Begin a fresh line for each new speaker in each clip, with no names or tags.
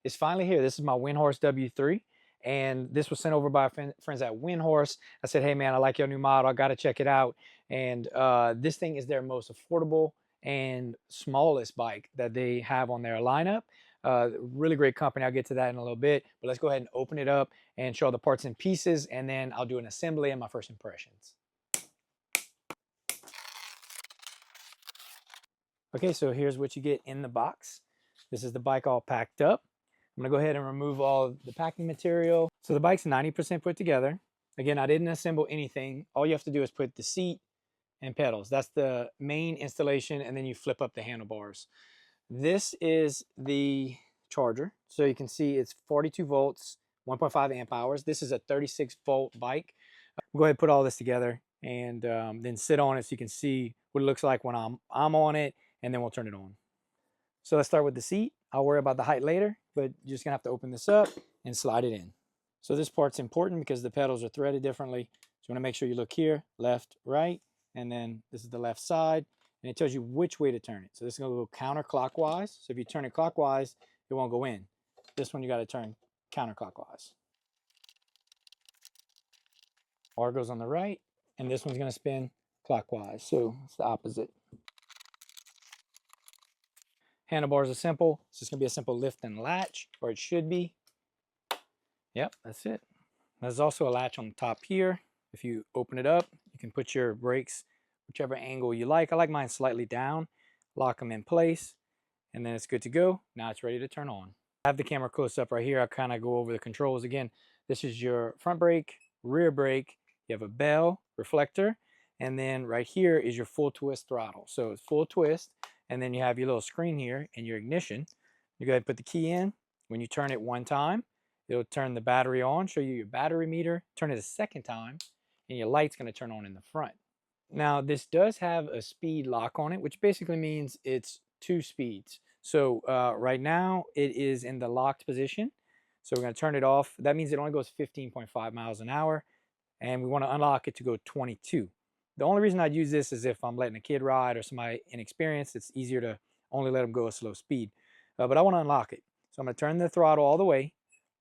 is finally here. This is my Windhorse W3, and this was sent over by friends at Windhorse. I said, hey man, I like your new model. I got to check it out. And this thing is their most affordable and smallest bike that they have on their lineup. Really great company. I'll get to that in a little bit, but let's go ahead and open it up and show the parts and pieces, and then I'll do an assembly and my first impressions. Okay, so here's what you get in the box. This is the bike all packed up. I'm gonna go ahead and remove all the packing material. So the bike's 90% put together. Again, I didn't assemble anything. All you have to do is put the seat and pedals. That's the main installation, and then you flip up the handlebars. This is the charger. So you can see it's 42 volts, 1.5 amp hours. This is a 36 volt bike. Go ahead and put all this together and then sit on it so you can see what it looks like when I'm on it, and then we'll turn it on. So let's start with the seat. I'll worry about the height later, but you're just gonna have to open this up and slide it in. So this part's important because the pedals are threaded differently. So you wanna make sure you look here, left, right, and then this is the left side, and it tells you which way to turn it. So this is gonna go counterclockwise. So if you turn it clockwise, it won't go in. This one you gotta turn counterclockwise. R goes on the right, and this one's gonna spin clockwise. So it's the opposite. Handlebars are simple. It's just gonna be a simple lift and latch, or it should be. Yep, that's it. There's also a latch on the top here. If you open it up, you can put your brakes whichever angle you like. I like mine slightly down. Lock them in place, and then it's good to go. Now it's ready to turn on. I have the camera close up right here. I'll kind of go over the controls again. This is your front brake, rear brake. You have a bell, reflector, and then right here is your full twist throttle. So it's full twist, and then you have your little screen here and your ignition. You go ahead and put the key in. When you turn it one time, it'll turn the battery on, show you your battery meter. Turn it a second time, and your light's gonna turn on in the front. Now, this does have a speed lock on it, which basically means it's 2 speeds. So right now, it is in the locked position. So we're gonna turn it off. That means it only goes 15.5 miles an hour, and we wanna unlock it to go 22. The only reason I'd use this is if I'm letting a kid ride or somebody inexperienced. It's easier to only let them go a slow speed. But I want to unlock it. So I'm going to turn the throttle all the way,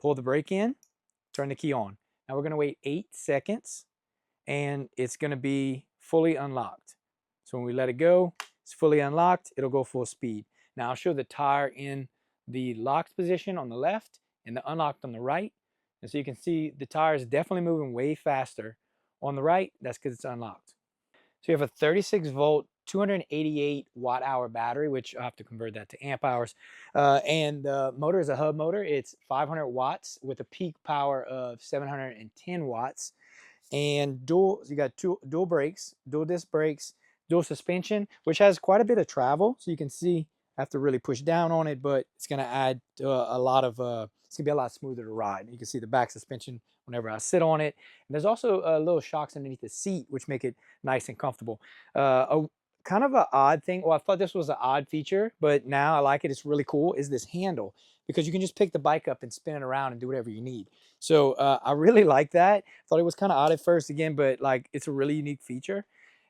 pull the brake in, turn the key on. Now we're going to wait 8 seconds, and it's going to be fully unlocked. So when we let it go, it's fully unlocked. It'll go full speed. Now I'll show the tire in the locked position on the left and the unlocked on the right. And so you can see the tire is definitely moving way faster on the right. That's because it's unlocked. So you have a 36 volt, 288 watt hour battery, which I'll have to convert that to amp hours. And the motor is a hub motor. It's 500 watts with a peak power of 710 watts. And you got dual brakes, dual disc brakes, dual suspension, which has quite a bit of travel. So you can see I have to really push down on it, but it's going to add a lot of, it's going to be a lot smoother to ride. You can see the back suspension whenever I sit on it. And there's also little shocks underneath the seat, which make it nice and comfortable. Kind of an odd thing, well, I thought this was an odd feature, but now I like it, it's really cool, is this handle. Because you can just pick the bike up and spin it around and do whatever you need. So I really like that. Thought it was kind of odd at first again, but like it's a really unique feature.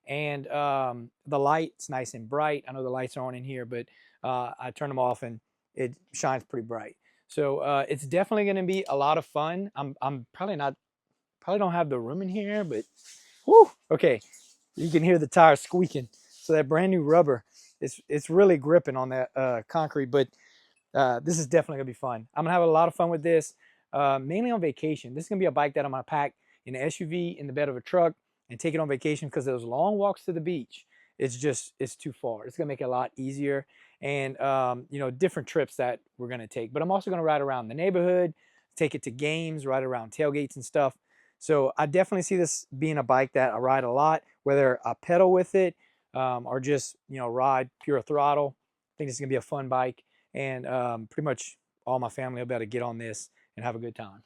And the light's nice and bright. I know the lights are on in here, but I turn them off and it shines pretty bright. So it's definitely going to be a lot of fun. I'm probably don't have the room in here, but whew, okay. You can hear the tires squeaking. So that brand new rubber, it's really gripping on that concrete, but this is definitely gonna be fun. I'm gonna have a lot of fun with this, mainly on vacation. This is gonna be a bike that I'm gonna pack in an SUV in the bed of a truck and take it on vacation, because those long walks to the beach, it's too far. It's gonna make it a lot easier, and you know, different trips that we're gonna take. But I'm also gonna ride around the neighborhood, take it to games, ride around tailgates and stuff. So I definitely see this being a bike that I ride a lot, whether I pedal with it or just, you know, ride pure throttle. I think this is gonna be a fun bike, and pretty much all my family will be able to get on this and have a good time.